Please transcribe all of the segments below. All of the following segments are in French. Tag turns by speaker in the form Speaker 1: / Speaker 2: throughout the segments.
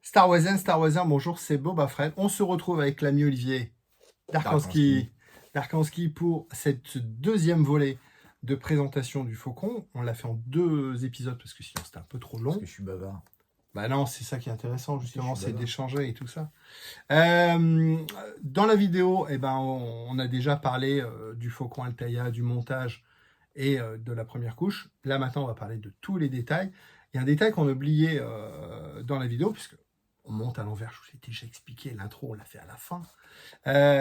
Speaker 1: Star Wars, bonjour, c'est Boba Fred. On se retrouve avec l'ami Olivier Darkanski pour cette deuxième volée de présentation du Faucon. On l'a fait en 2 épisodes parce que sinon c'était un peu trop long.
Speaker 2: Parce que je suis bavard.
Speaker 1: Bah non, c'est ça qui est intéressant justement, c'est d'échanger et tout ça. Dans la vidéo, on a déjà parlé du Faucon Altaïa, du montage et de la première couche. Là maintenant, on va parler de tous les détails. Il y a un détail qu'on a oublié dans la vidéo, puisque on monte à l'envers, je vous l'ai déjà expliqué, l'intro on l'a fait à la fin.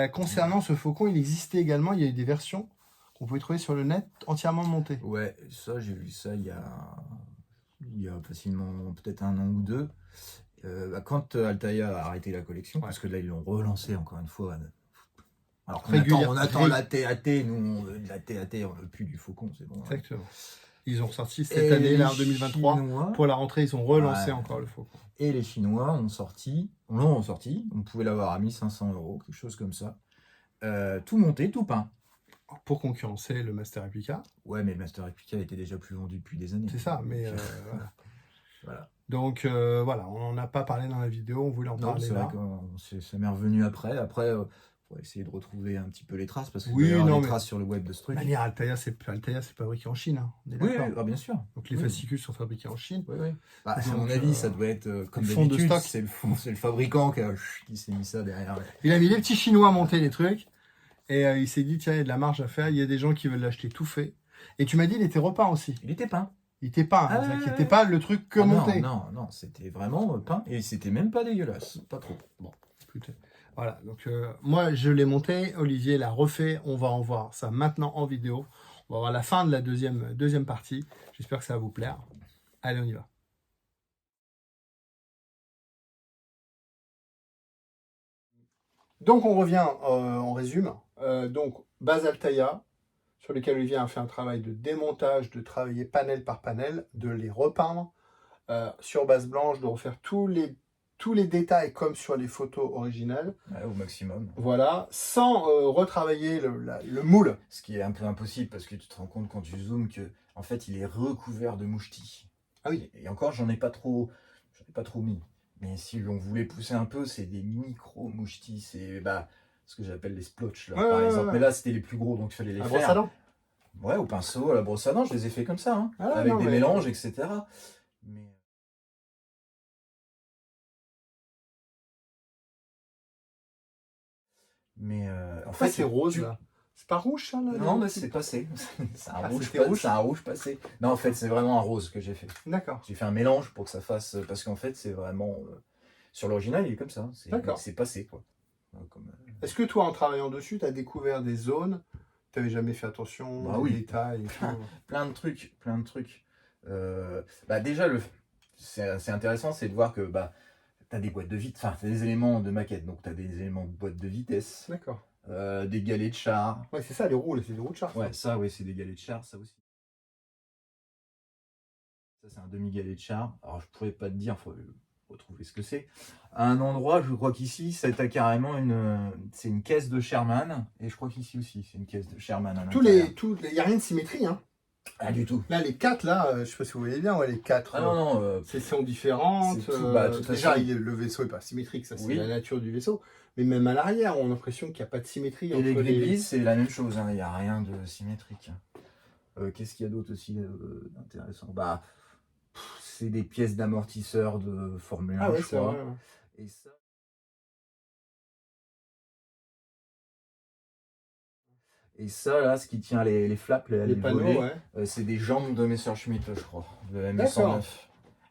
Speaker 1: Concernant ce Faucon, il existait également, il y a eu des versions qu'on pouvait trouver sur le net entièrement montées.
Speaker 2: Ouais, ça j'ai vu ça il y a facilement peut-être 1 an ou 2. Quand Altaïa a arrêté la collection, parce que là ils l'ont relancé encore une fois. Alors on attend la TAT, nous la TAT on veut plus du Faucon, c'est bon.
Speaker 1: Exactement. Ils ont ressorti cette année, là en 2023, Chinois, pour la rentrée, ils ont relancé encore le Faucon.
Speaker 2: Et les Chinois l'ont sorti, on pouvait l'avoir à 1500 €, quelque chose comme ça. Tout monté, tout peint.
Speaker 1: Pour concurrencer le Master Replica.
Speaker 2: Ouais, mais le Master Replica était déjà plus vendu depuis des années.
Speaker 1: C'est ça, mais voilà. Voilà. Donc voilà, on n'en a pas parlé dans la vidéo, on voulait en parler là.
Speaker 2: C'est vrai que ça m'est revenu après. Après, on va essayer de retrouver un petit peu les traces, parce qu'il
Speaker 1: y a
Speaker 2: des traces sur le web de ce truc.
Speaker 1: Altaïa, c'est fabriqué en Chine. Hein,
Speaker 2: oui, bien sûr.
Speaker 1: Donc les fascicules sont fabriqués en Chine.
Speaker 2: Oui. Bah, à mon avis, ça doit être comme d'habitude. C'est le fabricant qui s'est mis ça derrière.
Speaker 1: Il a mis les petits Chinois à monter les trucs. Et il s'est dit, tiens, il y a de la marge à faire, il y a des gens qui veulent l'acheter tout fait. Et tu m'as dit, il était repeint aussi.
Speaker 2: Il était peint.
Speaker 1: Il était peint, il n'était pas le truc que monté.
Speaker 2: Non, c'était vraiment peint. Et c'était même pas dégueulasse, pas trop. Bon,
Speaker 1: écoutez. Voilà, donc moi je l'ai monté, Olivier l'a refait, on va en voir ça maintenant en vidéo. On va voir la fin de la deuxième partie. J'espère que ça va vous plaire. Allez, on y va. Donc on revient, on résume. Donc base Altaïa, sur lesquels Olivier a fait un travail de démontage, de travailler panel par panel, de les repeindre sur base blanche, de refaire tous les détails comme sur les photos originales.
Speaker 2: Ouais, au maximum.
Speaker 1: Voilà, sans retravailler le moule.
Speaker 2: Ce qui est un peu impossible, parce que tu te rends compte quand tu zoomes que en fait il est recouvert de mouchetis.
Speaker 1: Ah oui.
Speaker 2: Et encore j'en ai pas trop mis. Mais si on voulait pousser un peu, c'est des micro mouchetis, c'est ce que j'appelle les splotches là, par exemple. Mais là c'était les plus gros, donc il fallait les faire.
Speaker 1: Brosse à dents.
Speaker 2: Ouais, au pinceau, à la brosse à dents, je les ai fait comme ça, hein, avec des mélanges, etc. Mais en fait,
Speaker 1: c'est rose là. C'est pas rouge ça là?
Speaker 2: Non, mais c'est passé. C'est un rouge passé. Non, en fait, c'est vraiment un rose que j'ai fait.
Speaker 1: D'accord.
Speaker 2: J'ai fait un mélange pour que ça fasse. Parce qu'en fait, c'est vraiment. Sur l'original, il est comme ça. C'est passé, quoi.
Speaker 1: Est-ce que toi, en travaillant dessus, tu as découvert des zones? Tu n'avais jamais fait attention aux détails et tout.
Speaker 2: Plein de trucs. Déjà, c'est intéressant, c'est de voir que tu as des boîtes de vitesse, enfin, tu as des éléments de maquette, donc tu as des éléments de boîte de vitesse.
Speaker 1: D'accord.
Speaker 2: Des galets de char.
Speaker 1: Ouais, c'est ça, les roues, c'est des roues de char.
Speaker 2: Ouais, c'est des galets de char, ça aussi. Ça, c'est un demi-galet de char. Alors, je pourrais pas te dire, il faut retrouver ce que c'est. À un endroit, je crois qu'ici, c'est carrément c'est une caisse de Sherman. Et je crois qu'ici aussi, c'est une caisse de Sherman.
Speaker 1: Il n'y a rien de symétrie, hein.
Speaker 2: Ah, du tout.
Speaker 1: Là, les 4, là, je sais pas si vous voyez bien, les 4.
Speaker 2: Ah non.
Speaker 1: Sont différentes. Déjà, le vaisseau n'est pas symétrique, ça, c'est la nature du vaisseau. Mais même à l'arrière, on a l'impression qu'il n'y a pas de symétrie.
Speaker 2: Et les grippes, c'est la même chose, il n'y a rien de symétrique. Qu'est-ce qu'il y a d'autre aussi d'intéressant? C'est des pièces d'amortisseurs de Formule 1,
Speaker 1: ah ouais,
Speaker 2: je crois.
Speaker 1: Vrai, ouais.
Speaker 2: Et ça... Et ça, là, ce qui tient les flaps, les
Speaker 1: panneaux,
Speaker 2: volets, c'est des jambes de Messerschmitt, je crois, de M109.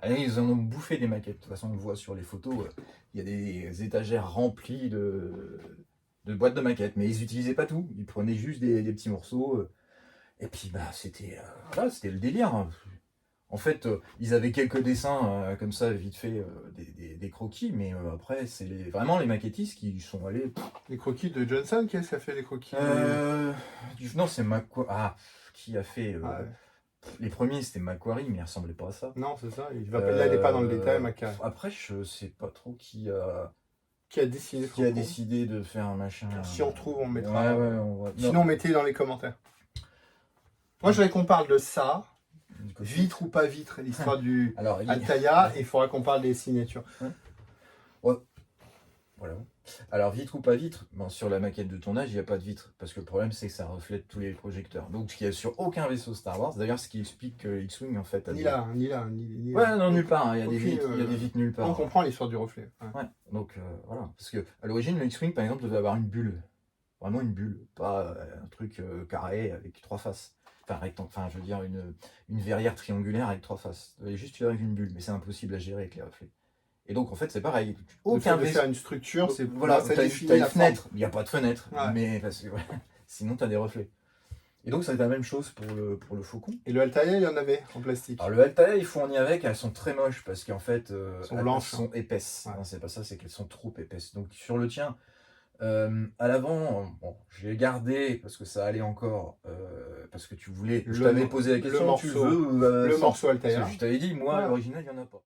Speaker 2: Allez, ils en ont bouffé des maquettes. De toute façon, on le voit sur les photos, il y a des étagères remplies de boîtes de maquettes. Mais ils n'utilisaient pas tout. Ils prenaient juste des petits morceaux. Et puis, c'était le délire. En fait, ils avaient quelques dessins comme ça, vite fait, des croquis, mais après, c'est vraiment les maquettistes qui sont allés...
Speaker 1: Les croquis de Johnson, qu'est-ce qui a fait les croquis
Speaker 2: Non, c'est Macquarie. Qui a fait... Les premiers, c'était Macquarie, mais il ressemblait pas à ça.
Speaker 1: Non, c'est ça, il n'allait pas dans le détail, Macquarie.
Speaker 2: Après, je sais pas trop qui a
Speaker 1: décidé
Speaker 2: de faire un machin...
Speaker 1: Si on trouve, on mettra...
Speaker 2: Ouais,
Speaker 1: sinon, mettez dans les commentaires. Moi, je voudrais qu'on parle de ça. Vitre ou pas vitre, l'histoire du Altaïa, et il faudra qu'on parle des signatures.
Speaker 2: Ouais. Voilà. Alors, vitre ou pas vitre, bon, sur la maquette de tournage, il n'y a pas de vitre. Parce que le problème, c'est que ça reflète tous les projecteurs. Donc, il n'y a sur aucun vaisseau Star Wars. D'ailleurs, ce qui explique que X-Wing, en fait, a
Speaker 1: Ni
Speaker 2: des...
Speaker 1: là, ni là, ni
Speaker 2: Ouais,
Speaker 1: là.
Speaker 2: non, nulle part. Il y a des
Speaker 1: Aucune,
Speaker 2: vitres, il y a des vitres nulle part.
Speaker 1: On comprend l'histoire du reflet.
Speaker 2: Ouais. Donc, voilà. Parce que à l'origine, le X-Wing, par exemple, devait avoir une bulle. Vraiment une bulle. Pas un truc carré avec 3 faces. Enfin, rectangle. Enfin, je veux dire, une verrière triangulaire avec 3 faces. Il devait juste y avoir une bulle. Mais c'est impossible à gérer avec les reflets. Et donc, en fait, c'est pareil.
Speaker 1: Aucun de faire une structure, c'est
Speaker 2: voilà,
Speaker 1: ça
Speaker 2: t'as
Speaker 1: définit
Speaker 2: une
Speaker 1: la
Speaker 2: fenêtre. Il n'y a pas de fenêtre.
Speaker 1: Ouais.
Speaker 2: Mais parce que, sinon, tu as des reflets. Et donc, ça va être la même chose pour le Faucon.
Speaker 1: Et le Altaïa, il y en avait en plastique.
Speaker 2: Alors, le Altaïa, il fourni avec, elles sont très moches parce qu'en fait, elles sont épaisses.
Speaker 1: Ouais.
Speaker 2: Non, c'est pas ça, c'est qu'elles sont trop épaisses. Donc, sur le tien, à l'avant, bon, j'ai gardé parce que ça allait encore, parce que tu voulais. Je t'avais posé la question,
Speaker 1: morceau,
Speaker 2: tu veux
Speaker 1: le morceau Altaïa.
Speaker 2: Je t'avais dit, moi, à l'original, il n'y en a pas.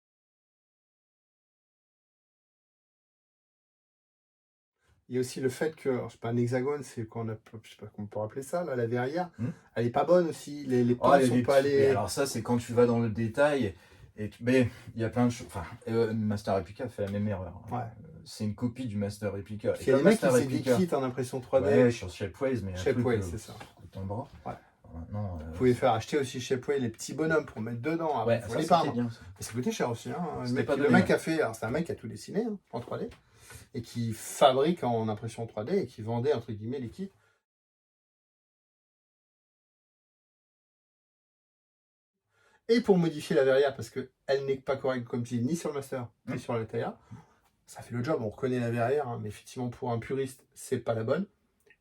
Speaker 1: Il y a aussi le fait que, c'est pas un hexagone, c'est qu'on a, je sais pas comment on peut appeler ça, là, la verrière, elle est pas bonne aussi, les pans sont pas allés.
Speaker 2: Alors ça, c'est quand tu vas dans le détail, mais il y a plein de choses. Enfin, Master Replica fait la même erreur.
Speaker 1: Ouais.
Speaker 2: C'est une copie du Master Replica.
Speaker 1: Il y a des mecs qui font des kits en impression 3D.
Speaker 2: Ouais, sur Shapeways, mais
Speaker 1: Shapeways, c'est ça.
Speaker 2: Ton bras.
Speaker 1: Ouais.
Speaker 2: Maintenant,
Speaker 1: vous pouvez faire acheter aussi Shapeways les petits bonhommes pour mettre dedans.
Speaker 2: Ouais,
Speaker 1: faut les peindre.
Speaker 2: Bien,
Speaker 1: mais ça coûtait cher aussi. Hein.
Speaker 2: Le
Speaker 1: mec a fait, c'est un mec qui a tout dessiné hein, en 3D et qui fabrique en impression 3D et qui vendait entre guillemets les kits. Et pour modifier la verrière, parce qu'elle n'est pas correcte, comme je dis, ni sur le Master, ni sur l'Altaïa, ça fait le job, on reconnaît la verrière, hein, mais effectivement, pour un puriste, c'est pas la bonne.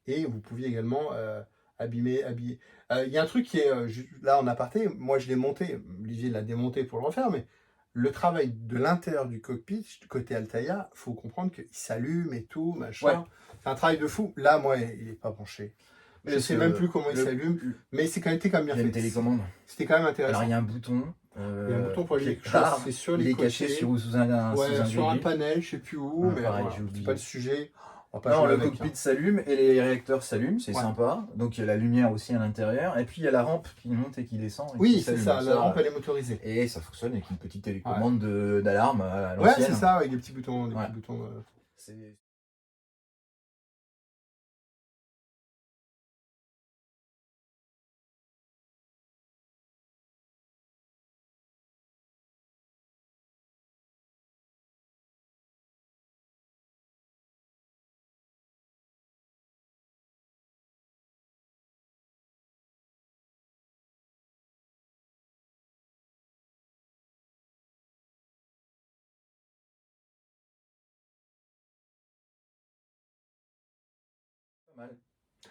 Speaker 1: Et vous pouviez également habiller. Il y a un truc qui est, là en aparté, moi je l'ai monté, Olivier l'a démonté pour le refaire, mais le travail de l'intérieur du cockpit, côté Altaïa, il faut comprendre qu'il s'allume et tout, machin. Ouais. C'est un travail de fou. Là, moi, il n'est pas branché. Je ne sais même plus comment il s'allume, mais c'est quand même bien fait.
Speaker 2: Il y a une télécommande.
Speaker 1: C'était quand même intéressant.
Speaker 2: Alors, il y a un bouton.
Speaker 1: Il y a un bouton pour aller c'est sur les côtés.
Speaker 2: Caché sous un
Speaker 1: panel, je ne sais plus où, mais
Speaker 2: pareil,
Speaker 1: voilà, c'est pas le sujet.
Speaker 2: Non, le cockpit s'allume et les réacteurs s'allument, c'est sympa. Donc il y a la lumière aussi à l'intérieur. Et puis il y a la rampe qui monte et qui descend. Et
Speaker 1: oui, c'est ça, la rampe elle est motorisée.
Speaker 2: Et ça fonctionne avec une petite télécommande d'alarme à l'ancienne.
Speaker 1: Ouais, c'est ça, avec des petits boutons.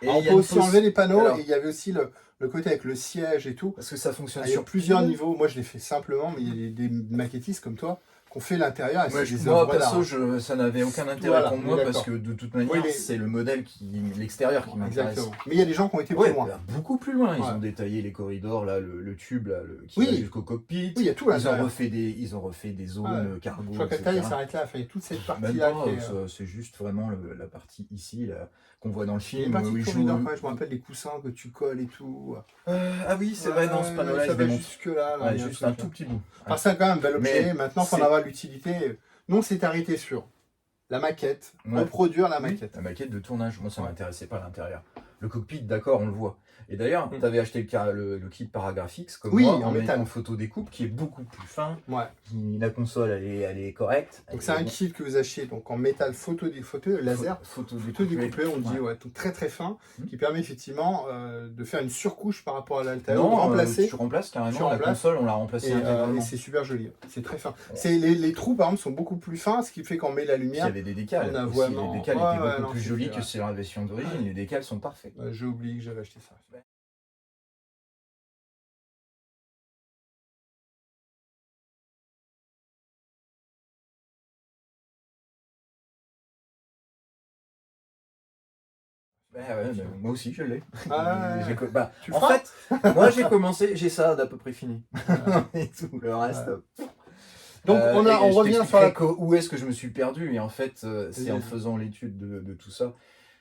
Speaker 1: Et on peut aussi enlever les panneaux. Alors, et il y avait aussi le côté avec le siège et tout.
Speaker 2: Parce que ça fonctionne
Speaker 1: sur plusieurs niveaux. Moi, je l'ai fait simplement, mais il y a des maquettistes comme toi qui ont fait l'intérieur.
Speaker 2: Moi, perso, ça n'avait aucun intérêt pour moi parce que de toute manière, c'est le modèle l'extérieur qui m'intéresse.
Speaker 1: Mais il y a des gens qui ont été plus loin.
Speaker 2: Beaucoup plus loin. Ils ont détaillé les corridors, là, le tube là, qui va jusqu'au cockpit.
Speaker 1: Oui, il y a tout là.
Speaker 2: Ils ont refait des zones cargo.
Speaker 1: Je crois qu'Altaïa s'arrête là. Il y a toute cette partie-là.
Speaker 2: C'est juste vraiment la partie ici qu'on voit dans le film.
Speaker 1: Je me rappelle les coussins que tu colles et tout.
Speaker 2: Ah oui, c'est vrai, dans ce panneau-là,
Speaker 1: il se jusque là.
Speaker 2: Juste un tout petit bout.
Speaker 1: C'est quand même un bel objet. Maintenant, il faut en avoir l'utilité. Non, c'est arrêté sur la maquette, reproduire la maquette.
Speaker 2: La maquette de tournage, moi ça m'intéressait pas à l'intérieur. Le cockpit, d'accord, on le voit. Et d'ailleurs, tu avais acheté le kit Paragraphics comme moi, en photo découpe, qui est beaucoup plus fin. La console, elle est correcte.
Speaker 1: Donc c'est un kit que vous achetez donc en métal photo laser, photo découpé, on dit tout très très fin, qui permet effectivement de faire une surcouche par rapport à l'Altaïa.
Speaker 2: Tu remplaces carrément la console, on l'a remplacée intégralement.
Speaker 1: Et c'est super joli, c'est très fin. Les trous par exemple sont beaucoup plus fins, ce qui fait qu'on met la lumière.
Speaker 2: Il y avait des décals. Les décals étaient beaucoup plus jolis que sur la version d'origine. Les décals sont parfaits.
Speaker 1: J'ai oublié que j'avais acheté ça.
Speaker 2: Moi aussi je l'ai.
Speaker 1: En fait,
Speaker 2: moi j'ai commencé, j'ai ça d'à peu près fini. Et tout le reste.
Speaker 1: Donc on revient sur
Speaker 2: où est-ce que je me suis perdu, et en fait c'est en faisant l'étude de tout ça,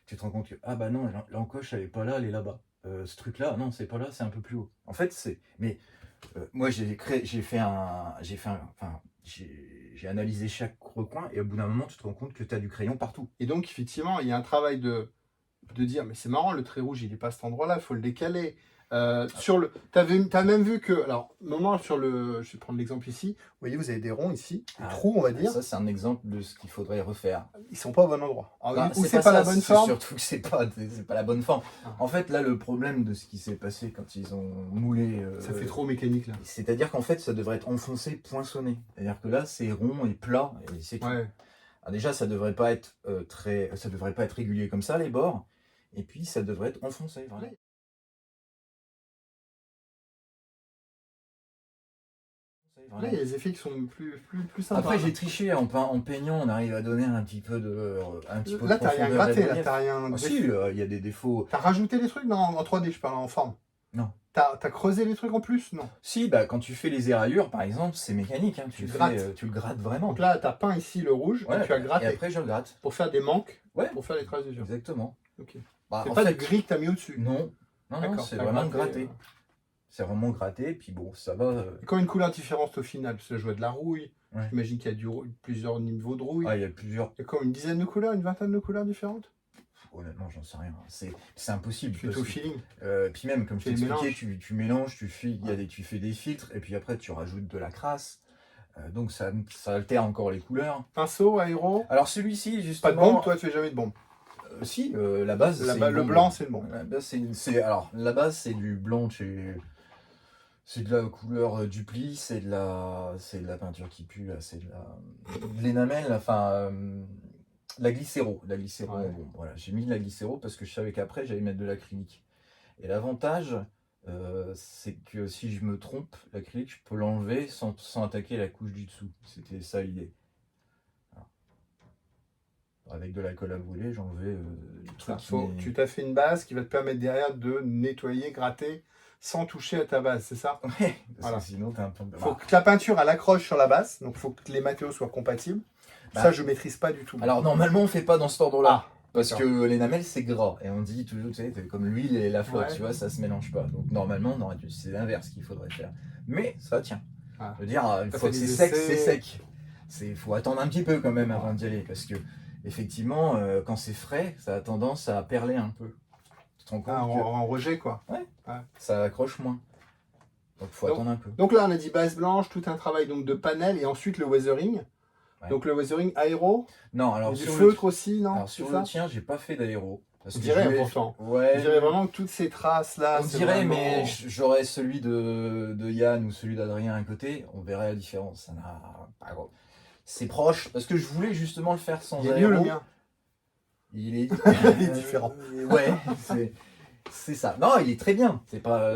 Speaker 2: tu te rends compte que non, l'encoche elle est pas là, elle est là-bas. ce truc-là, non, c'est pas là, c'est un peu plus haut. En fait, c'est... Mais moi, j'ai analysé chaque recoin et au bout d'un moment, tu te rends compte que tu as du crayon partout.
Speaker 1: Et donc, effectivement, il y a un travail de dire, mais c'est marrant, le trait rouge, il n'est pas à cet endroit-là, il faut le décaler. T'as même vu que, alors, moment sur le, je vais prendre l'exemple ici, vous voyez, vous avez des ronds ici, des trous, on va dire.
Speaker 2: Ça, c'est un exemple de ce qu'il faudrait refaire.
Speaker 1: Ils sont pas au bon endroit.
Speaker 2: Ou c'est pas la bonne forme. Surtout que c'est pas la bonne forme. En fait, là, le problème de ce qui s'est passé quand ils ont moulé...
Speaker 1: ça fait trop mécanique, là.
Speaker 2: C'est-à-dire qu'en fait, ça devrait être enfoncé, poinçonné. C'est-à-dire que là, c'est rond et plat, et c'est tout.
Speaker 1: Ouais.
Speaker 2: Alors déjà, ça devrait pas être ça devrait pas être régulier comme ça, les bords. Et puis, ça devrait être enfoncé, vraiment.
Speaker 1: Là, il y a des effets qui sont plus sympas.
Speaker 2: Après, j'ai triché en peignant, on arrive à donner un petit peu de
Speaker 1: là, t'as rien gratté, là, t'as rien...
Speaker 2: Ah, si, il y a des défauts.
Speaker 1: T'as rajouté les trucs en 3D, je parle en forme.
Speaker 2: Non.
Speaker 1: T'as creusé les trucs en plus? Non.
Speaker 2: Si, bah, quand tu fais les éraillures, par exemple, c'est mécanique. Hein, tu le grattes vraiment.
Speaker 1: Donc là, t'as peint ici le rouge, et tu as gratté.
Speaker 2: Et après, je le gratte.
Speaker 1: Pour faire des manques,
Speaker 2: ouais.
Speaker 1: Pour faire les traces d'usure.
Speaker 2: Exactement.
Speaker 1: Ok.
Speaker 2: Bah,
Speaker 1: c'est pas du gris que t'as mis au-dessus?
Speaker 2: Non. Non, c'est vraiment gratté. C'est vraiment gratté, puis bon, ça va...
Speaker 1: Et quand une couleur différente au final, parce que je vois de la rouille,
Speaker 2: ouais.
Speaker 1: J'imagine qu'il y a plusieurs niveaux de rouille.
Speaker 2: Ah, il y a plusieurs...
Speaker 1: Il y a comme une dizaine de couleurs, une vingtaine de couleurs différentes?
Speaker 2: Honnêtement, j'en sais rien. C'est impossible.
Speaker 1: Tu fais au feeling.
Speaker 2: Puis même, comme je t'expliquais, tu mélanges, tu fais des filtres, et puis après, tu rajoutes de la crasse. Donc ça altère encore les couleurs.
Speaker 1: Pinceau, aéro?
Speaker 2: Alors celui-ci, justement...
Speaker 1: Pas de bombe, toi, tu fais jamais de bombe?
Speaker 2: Si, la base,
Speaker 1: le blanc, c'est le bon.
Speaker 2: Alors, la base, c'est du blanc chez... C'est de la couleur dupli, c'est de la peinture qui pue, c'est de l'énamel, enfin, la glycéro. La glycéro, ouais. Bon, voilà, j'ai mis de la glycéro parce que je savais qu'après, j'allais mettre de l'acrylique. Et l'avantage, c'est que si je me trompe, l'acrylique, je peux l'enlever sans attaquer la couche du dessous. C'était ça l'idée. Avec de l'alcool à brûler, j'enlevais du truc.
Speaker 1: Tu t'as fait une base qui va te permettre derrière de nettoyer, gratter, sans toucher à ta base, c'est ça?
Speaker 2: Ouais, parce que sinon t'as un peu...
Speaker 1: Faut que la peinture elle accroche sur la base, donc il faut que les matériaux soient compatibles. Ça, je maîtrise pas du tout.
Speaker 2: Alors normalement, on fait pas dans cet ordre-là. Parce que l'énamel, c'est gras. Et on dit toujours, tu sais, comme l'huile et la flotte, tu vois, ça se mélange pas. Donc normalement, c'est l'inverse qu'il faudrait faire. Mais ça tient. Je veux dire, une fois que c'est sec, c'est sec. Il faut attendre un petit peu quand même avant d'y aller. Parce que, effectivement, quand c'est frais, ça a tendance à perler un peu. Tu te rends compte
Speaker 1: en rejet, quoi.
Speaker 2: Ouais. Ça accroche moins. Donc il faut attendre un peu.
Speaker 1: Donc là, on a dit base blanche, tout un travail donc, de panel et ensuite le weathering. Ouais. Donc le weathering aéro.
Speaker 2: Non, alors
Speaker 1: sur du feutre aussi, non?
Speaker 2: Alors sur le tien, j'ai pas fait d'aéro.
Speaker 1: On dirait pourtant.
Speaker 2: Ouais.
Speaker 1: On dirait vraiment que toutes ces traces là.
Speaker 2: On dirait, vraiment... mais j'aurais celui de Yann ou celui d'Adrien à côté, on verrait la différence. Ça n'a pas gros. C'est proche, parce que je voulais justement le faire sans aéro.
Speaker 1: Il est mieux le mien.
Speaker 2: Il est,
Speaker 1: il est différent.
Speaker 2: Ouais, c'est ça. Non, il est très bien. C'est pas.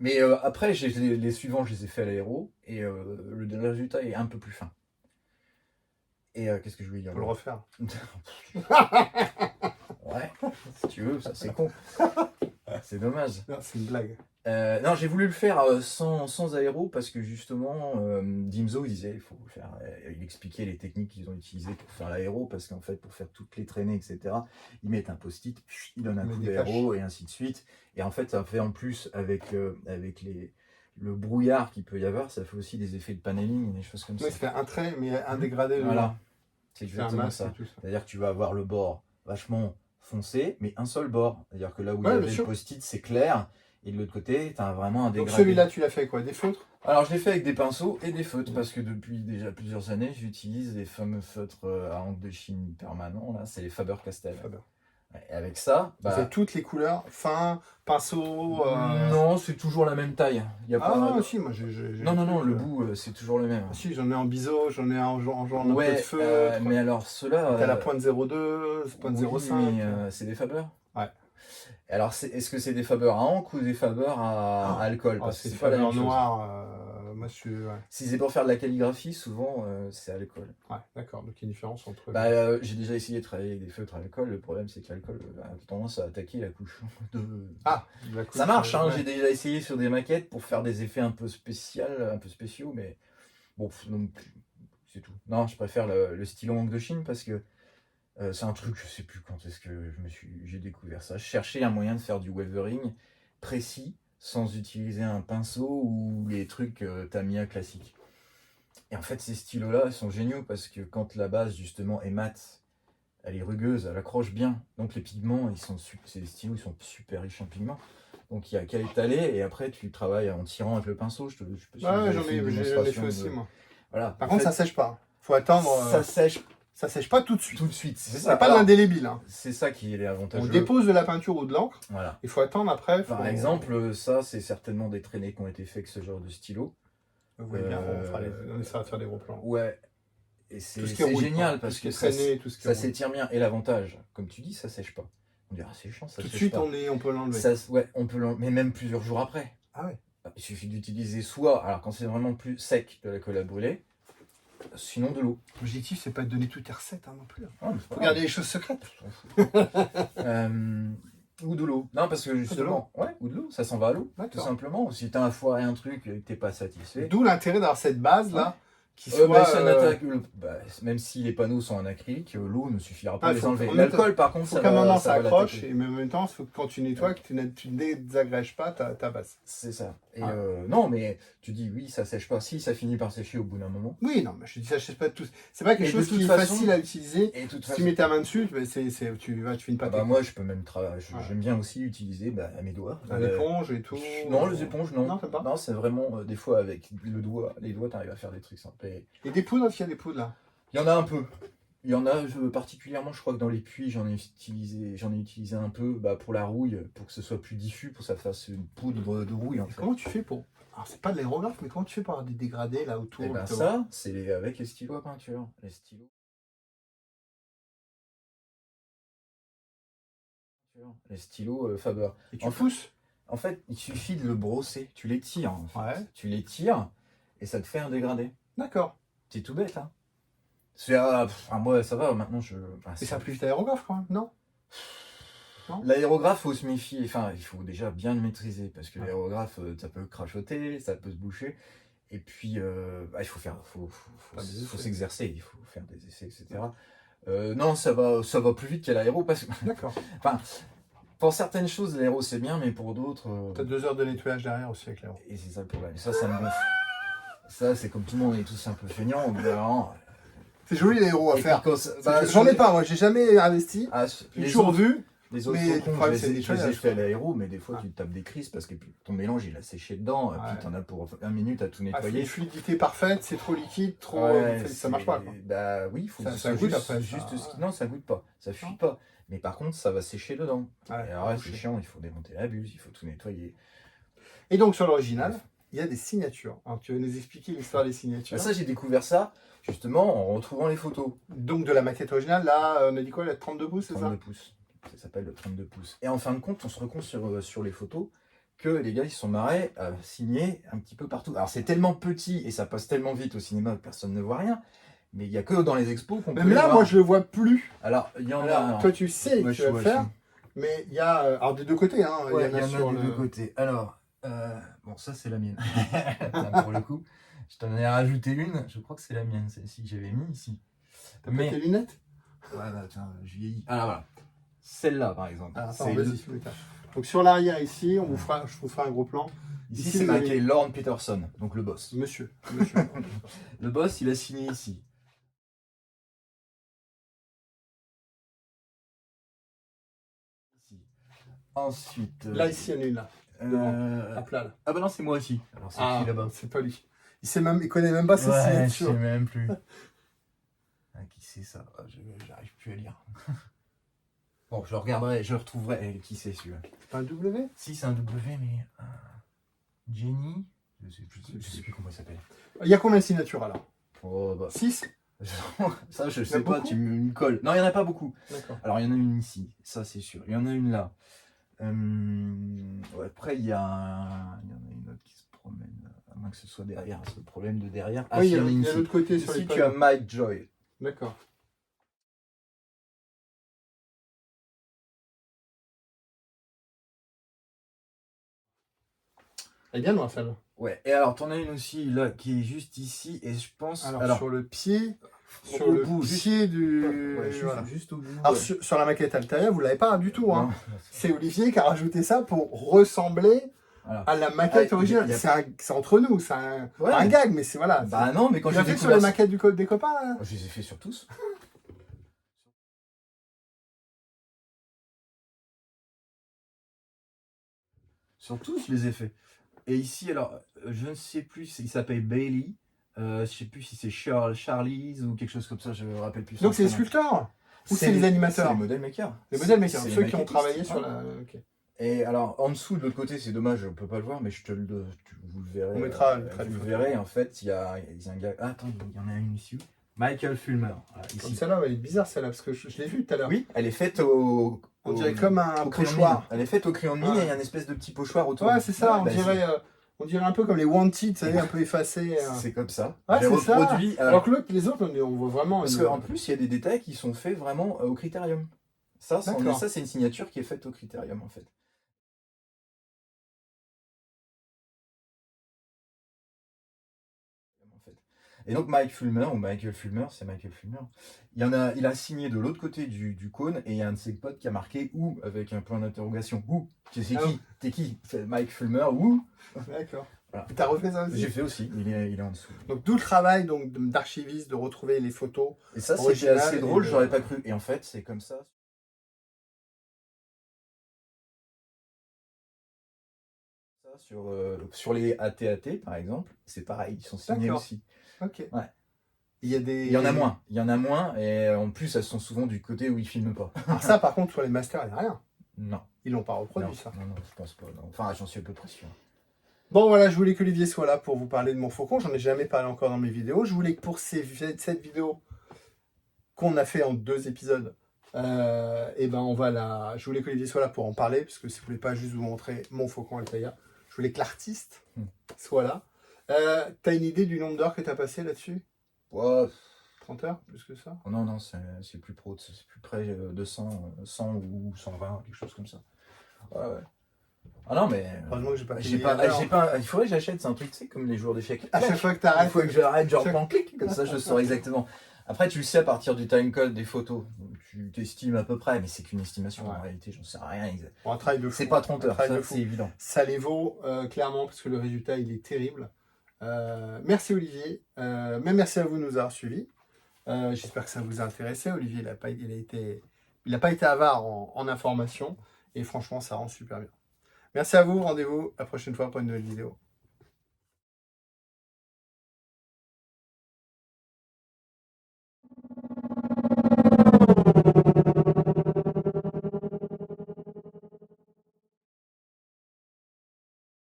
Speaker 2: Mais après, les suivants, je les ai fait à l'aéro et le résultat est un peu plus fin. Et qu'est-ce que je voulais dire?
Speaker 1: Faut le refaire.
Speaker 2: Ouais, si tu veux, ça c'est con. C'est dommage.
Speaker 1: Non, c'est une blague.
Speaker 2: Non, j'ai voulu le faire sans aéro parce que justement, Dimzo il disait, il faut faire. Il expliquait les techniques qu'ils ont utilisées pour faire l'aéro parce qu'en fait, pour faire toutes les traînées, etc., ils mettent un post-it, ils donnent un coup d'aéro et ainsi de suite. Et en fait, ça fait en plus avec le brouillard qu'il peut y avoir, ça fait aussi des effets de paneling et des choses comme ça.
Speaker 1: Oui, ça fait un trait, mais un dégradé.
Speaker 2: Voilà, c'est exactement ça. C'est-à-dire que tu vas avoir le bord vachement foncé, mais un seul bord. C'est-à-dire que là où il y avait le post-it, c'est clair. Et de l'autre côté, tu as vraiment un dégradé.
Speaker 1: Donc celui-là, tu l'as fait quoi? Des feutres?
Speaker 2: Alors je l'ai fait avec des pinceaux et des feutres, parce que depuis déjà plusieurs années, j'utilise les fameux feutres à encre de Chine permanents. Là, c'est les Faber-Castell. Et avec ça,
Speaker 1: c'est toutes les couleurs, fin, pinceau.
Speaker 2: Non, c'est toujours la même taille.
Speaker 1: Non, si, moi
Speaker 2: non, le bout, c'est toujours le même.
Speaker 1: Si, j'en ai en biseau, j'en ai en genre un peu de feutre.
Speaker 2: Mais alors ceux-là.
Speaker 1: T'as la pointe 0,2, pointe 0,5.
Speaker 2: C'est des Faber.
Speaker 1: Ouais.
Speaker 2: Alors, est-ce que c'est des Faber à encre ou des Faber à alcool? Parce que c'est pas la même chose.
Speaker 1: Noir, moi je suis... Ouais.
Speaker 2: Si c'est pour faire de la calligraphie, souvent c'est à alcool.
Speaker 1: Ouais, d'accord. Donc il y a une différence entre...
Speaker 2: j'ai déjà essayé de travailler avec des feutres à alcool. Le problème, c'est que l'alcool a tendance à attaquer la couche. Ça marche, hein. J'ai déjà essayé sur des maquettes pour faire des effets un peu spéciaux, mais bon, c'est tout. Non, je préfère le stylo encre de Chine parce que C'est un truc, je sais plus quand est-ce que j'ai découvert ça. Je cherchais un moyen de faire du weathering précis, sans utiliser un pinceau ou les trucs Tamiya classiques. Et en fait, ces stylos-là, ils sont géniaux parce que quand la base, justement, est mate, elle est rugueuse, elle accroche bien. Donc les pigments, c'est des stylos, ils sont super riches en pigments. Donc il n'y a qu'à étaler et après tu travailles en tirant avec le pinceau. Je peux
Speaker 1: Ouais, j'en ai fait aussi, moi.
Speaker 2: Voilà.
Speaker 1: Par contre, ça sèche pas. Faut attendre. Ça sèche pas tout de suite.
Speaker 2: Tout de suite, c'est
Speaker 1: C'est
Speaker 2: ça.
Speaker 1: pas de l'indélébile. Hein.
Speaker 2: C'est ça qui est avantageux.
Speaker 1: On dépose de la peinture ou de l'encre.
Speaker 2: Voilà.
Speaker 1: Il faut attendre après.
Speaker 2: Par exemple, ça, c'est certainement des traînées qui ont été faites avec ce genre de stylo.
Speaker 1: Vous voyez bien, on essaiera de faire des gros plans.
Speaker 2: Ouais. Et c'est
Speaker 1: génial
Speaker 2: pas, parce que
Speaker 1: ça
Speaker 2: s'étire bien. Et l'avantage, comme tu dis, ça sèche pas. On dirait, c'est chiant, ça
Speaker 1: tout
Speaker 2: sèche
Speaker 1: de suite,
Speaker 2: pas.
Speaker 1: on peut l'enlever.
Speaker 2: Ouais, on peut l'enlever, mais même plusieurs jours après.
Speaker 1: Ah ouais.
Speaker 2: Il suffit d'utiliser soit, alors quand c'est vraiment plus sec, de la colle à brûler, sinon de l'eau.
Speaker 1: L'objectif, c'est pas de donner toutes tes recettes non plus.
Speaker 2: Ah,
Speaker 1: faut garder les choses secrètes.
Speaker 2: Ou de l'eau. Non, parce que justement, ou de l'eau, ça s'en va à l'eau, tout simplement. Si t'as foiré un truc et que t'es pas satisfait.
Speaker 1: D'où l'intérêt d'avoir cette base là. Qui
Speaker 2: même si les panneaux sont en acrylique, l'eau ne suffira pas à les enlever.
Speaker 1: L'alcool,
Speaker 2: L'alcool, par contre,
Speaker 1: ça va. Ça accroche et en même temps, il faut que quand tu nettoies, que tu ne désagrèges pas ta base.
Speaker 2: C'est ça. Et non, mais tu dis oui, ça sèche pas. Si, ça finit par sécher au bout d'un moment.
Speaker 1: Oui, non, mais je dis ça sèche pas tous. C'est pas quelque chose qui est facile à utiliser. Si tu mets ta main dessus, tu fais une pâte.
Speaker 2: Moi, je peux même travailler. J'aime bien aussi utiliser mes doigts.
Speaker 1: L'éponge et tout.
Speaker 2: Non, les éponges, non.
Speaker 1: Non, t'aimes pas.
Speaker 2: Non, c'est vraiment des fois avec les doigts, t'arrives à faire des trucs sympas.
Speaker 1: Et des poudres, il y a des poudres là.
Speaker 2: Il y en a un peu. Il y en a particulièrement, je crois que dans les puits, j'en ai utilisé un peu pour la rouille, pour que ce soit plus diffus, pour que ça fasse une poudre de rouille. En fait.
Speaker 1: Comment tu fais pour. Alors, c'est pas de l'aérographe, mais comment tu fais pour avoir des dégradés là autour?
Speaker 2: Et ça, c'est avec les stylos à peinture. Les stylos. Les stylos Faber.
Speaker 1: Et tu pousses?
Speaker 2: En fait, il suffit de le brosser. Tu les tires. En fait.
Speaker 1: Ouais.
Speaker 2: Tu les tires et ça te fait un dégradé.
Speaker 1: D'accord.
Speaker 2: C'est tout bête, hein. Moi, ça va, maintenant je...
Speaker 1: Mais ça a plus vite l'aérographe quand même, non?
Speaker 2: L'aérographe, faut se méfier. Enfin, il faut déjà bien le maîtriser parce que l'aérographe, ça peut crachoter, ça peut se boucher. Et puis, il faut s'exercer, il faut faire des essais, etc. Non, ça va plus vite qu'à l'aéro parce que...
Speaker 1: D'accord.
Speaker 2: Enfin, pour certaines choses, l'aéro c'est bien, mais pour d'autres...
Speaker 1: T'as 2 heures de nettoyage derrière aussi avec l'aéro.
Speaker 2: Et c'est ça le problème. Et ça me gonfle. Ça, c'est comme tout le monde, on est tous un peu feignants.
Speaker 1: C'est joli l'aéro à faire. J'en ai pas, moi, j'ai jamais investi. J'ai toujours vu.
Speaker 2: Les autres faucons, je les ai fait à l'aéro, mais des fois tu te tapes des crises parce que ton mélange il a séché dedans, et puis t'en as pour 1 minute à tout nettoyer.
Speaker 1: Fluidité parfaite, c'est trop liquide, ça marche pas. Quoi.
Speaker 2: Bah oui, il faut
Speaker 1: ça goûte après.
Speaker 2: Non, ça goûte pas, ça fuit pas. Mais par contre, ça va sécher dedans. Et alors c'est chiant, il faut démonter la buse, il faut tout nettoyer.
Speaker 1: Et donc sur l'original, il y a des signatures. Alors tu veux nous expliquer l'histoire des signatures?
Speaker 2: Ça, j'ai découvert ça justement en retrouvant les photos.
Speaker 1: Donc de la maquette originale, là, on a dit quoi, la 32 pouces, c'est ça?
Speaker 2: 32 pouces. Ça s'appelle le 32 pouces. Et en fin de compte, on se rend compte sur les photos que les gars, ils se sont marrés à signer un petit peu partout. Alors c'est tellement petit et ça passe tellement vite au cinéma que personne ne voit rien. Mais il n'y a que dans les expos qu'on peut
Speaker 1: Même là, moi, je le vois plus.
Speaker 2: Alors, il y en a...
Speaker 1: Toi, tu sais que tu vas le faire. Mais il y a... Alors, des deux côtés, hein.
Speaker 2: Ouais, il y en a des deux côtés. Alors, bon, ça, c'est la mienne. Pour le coup, je t'en ai rajouté une. Je crois que c'est la mienne, celle-ci que j'avais mis ici.
Speaker 1: Mais tes lunettes?
Speaker 2: Ouais, bah, tiens, je vieillis. Alors, voilà. Celle-là, par exemple.
Speaker 1: Donc, sur l'arrière, ici, je vous ferai un gros plan.
Speaker 2: Ici, c'est marqué Lorne Peterson, donc le boss.
Speaker 1: Monsieur.
Speaker 2: Le boss, il a signé ici. Ensuite...
Speaker 1: Là, ici, il y en a une, là. À plat, là.
Speaker 2: Ah bah non, c'est moi aussi. Alors, c'est qui là-bas?
Speaker 1: C'est pas lui. Il connaît même pas ses signatures.
Speaker 2: Je sais même plus. Qui c'est ça? J'arrive plus à lire. Bon, je regarderai, je retrouverai qui c'est celui-là.
Speaker 1: C'est pas un W?
Speaker 2: Si, c'est un W, mais... Jenny? Je sais plus comment il s'appelle.
Speaker 1: Il y a combien de signatures, alors? 6?
Speaker 2: Ça, je sais pas, tu me colles. Non, il n'y en a pas beaucoup.
Speaker 1: D'accord.
Speaker 2: Alors, il y en a une ici, ça c'est sûr. Il y en a une là. Après, il y en a une autre qui se promène, à moins que ce soit derrière. C'est le problème de derrière.
Speaker 1: Oui, il y a l'autre côté sur les
Speaker 2: ici, tu as Mike Joy.
Speaker 1: D'accord. Elle est bien noire, celle-là.
Speaker 2: Ouais, et alors, t'en as une aussi là qui est juste ici, et je pense.
Speaker 1: Alors sur le pied, sur
Speaker 2: Au
Speaker 1: le
Speaker 2: bout,
Speaker 1: pied du...
Speaker 2: Ouais, juste,
Speaker 1: voilà.
Speaker 2: juste au bout.
Speaker 1: Alors sur la maquette Altaïa, vous l'avez pas du tout. Hein.
Speaker 2: Non.
Speaker 1: C'est Olivier qui a rajouté ça pour ressembler
Speaker 2: Voilà.
Speaker 1: à la maquette originale. C'est entre nous, c'est un,
Speaker 2: Ouais.
Speaker 1: pas un gag, mais c'est voilà.
Speaker 2: Bah non, mais quand
Speaker 1: Tu
Speaker 2: j'ai
Speaker 1: l'as fait sur
Speaker 2: découvert
Speaker 1: les
Speaker 2: ça-
Speaker 1: maquettes des copains là
Speaker 2: Je les ai fait sur tous. Sur tous, je les ai fait. Et ici, alors, je ne sais plus, il s'appelle Bailey. Je sais plus si c'est Charlie's ou quelque chose comme ça, je me rappelle plus.
Speaker 1: Donc c'est les
Speaker 2: son prénom.
Speaker 1: sculpteurs ou c'est les animateurs?
Speaker 2: C'est les modèles makers.
Speaker 1: Les modèles makers,
Speaker 2: C'est les
Speaker 1: ceux qui ont
Speaker 2: maquettistes,
Speaker 1: travaillé sur
Speaker 2: ouais.
Speaker 1: la... ok.
Speaker 2: Et alors, en dessous, de l'autre côté, c'est dommage, on peut pas le voir, mais vous le verrez.
Speaker 1: On mettra
Speaker 2: vous
Speaker 1: les
Speaker 2: le
Speaker 1: photos.
Speaker 2: verrez, en fait, il y a un gars. Ah, attends, il y en a une ici. Michael Fulmer. Voilà,
Speaker 1: Comme
Speaker 2: ici.
Speaker 1: celle-là, elle est bizarre celle-là, parce que je l'ai vue tout à l'heure.
Speaker 2: Oui, elle est faite au.
Speaker 1: On dirait comme un
Speaker 2: au crayon de
Speaker 1: pochoir.
Speaker 2: mine. Elle est faite au crayon de mine
Speaker 1: Ouais.
Speaker 2: et il y a une espèce de petit pochoir autour.
Speaker 1: Ouais, c'est ça,
Speaker 2: Ouais,
Speaker 1: on dirait un peu comme les Wanted, tu sais, un peu effacés.
Speaker 2: c'est comme ça.
Speaker 1: Ouais,
Speaker 2: J'ai
Speaker 1: c'est ça.
Speaker 2: reproduit.
Speaker 1: Alors que l'autre, les autres, on voit vraiment...
Speaker 2: Parce
Speaker 1: une-
Speaker 2: qu'en plus, il y a des détails qui sont faits vraiment au critérium. Ça,
Speaker 1: D'accord.
Speaker 2: c'est une signature qui est faite au critérium, en fait. Et donc Michael Fulmer, c'est Michael Fulmer. Il a signé de l'autre côté du cône et il y a un de ses potes qui a marqué où avec un point d'interrogation. Où? C'est qui?
Speaker 1: Ah oui.
Speaker 2: T'es qui? C'est Mike Fulmer où?
Speaker 1: D'accord.
Speaker 2: Voilà.
Speaker 1: T'as refait ça aussi?
Speaker 2: J'ai fait aussi. Il est en dessous.
Speaker 1: Donc d'où le travail donc, d'archiviste, de retrouver les photos.
Speaker 2: Et ça, c'était
Speaker 1: Original
Speaker 2: assez
Speaker 1: et
Speaker 2: drôle.
Speaker 1: de-
Speaker 2: J'aurais pas cru. Et en fait, c'est comme ça. Sur les AT-AT, par exemple, c'est pareil. Ils sont signés
Speaker 1: D'accord.
Speaker 2: aussi.
Speaker 1: Ok.
Speaker 2: Ouais.
Speaker 1: Il y a des...
Speaker 2: Il y en a moins. Il y en a moins. Et en plus, elles sont souvent du côté où ils filment pas.
Speaker 1: Alors ça, par contre, sur les masters, il n'y a rien.
Speaker 2: Non.
Speaker 1: Ils l'ont pas
Speaker 2: Non,
Speaker 1: reproduit, ça.
Speaker 2: non, je pense pas. Non. Enfin, j'en suis à peu près sûr.
Speaker 1: Bon, voilà, je voulais qu'Olivier soit là pour vous parler de mon faucon. J'en ai jamais parlé encore dans mes vidéos. Je voulais que pour cette vidéo qu'on a fait en 2 épisodes, et ben je voulais qu'Olivier soit là pour en parler, parce que si vous voulez pas juste vous montrer mon faucon Altaïa, je voulais que l'artiste soit là. T'as une idée du nombre d'heures que t'as passé là-dessus?
Speaker 2: Ouais.
Speaker 1: 30 heures, plus que ça?
Speaker 2: Non, non, c'est plus pro, c'est plus près de 100 ou 120, quelque chose comme ça. Ouais, ouais. Ah non, mais.
Speaker 1: Heureusement que j'ai pas
Speaker 2: j'ai
Speaker 1: payé
Speaker 2: pas,
Speaker 1: l'heure.
Speaker 2: j'ai pas, il faudrait que j'achète, c'est un truc, tu sais, comme les joueurs d'échecs.
Speaker 1: À chaque fois que
Speaker 2: Il
Speaker 1: t'arrêtes,
Speaker 2: faut que j'arrête, genre,
Speaker 1: chaque-
Speaker 2: en clic, comme ça je saurai exactement. Après, tu le sais à partir du timecode des photos. Donc, tu t'estimes à peu près, mais c'est qu'une estimation.
Speaker 1: Ouais.
Speaker 2: En réalité, j'en sais rien.
Speaker 1: Bon, un travail de fou.
Speaker 2: C'est pas 30
Speaker 1: Un
Speaker 2: heures,
Speaker 1: travail
Speaker 2: ça,
Speaker 1: de fou.
Speaker 2: c'est évident.
Speaker 1: Ça les vaut clairement parce que le résultat il est terrible. Merci Olivier, même merci à vous de nous avoir suivis. J'espère que ça vous a intéressé. Olivier il n'a pas été avare en informations et franchement ça rend super bien. Merci à vous, rendez-vous la prochaine fois pour une nouvelle vidéo.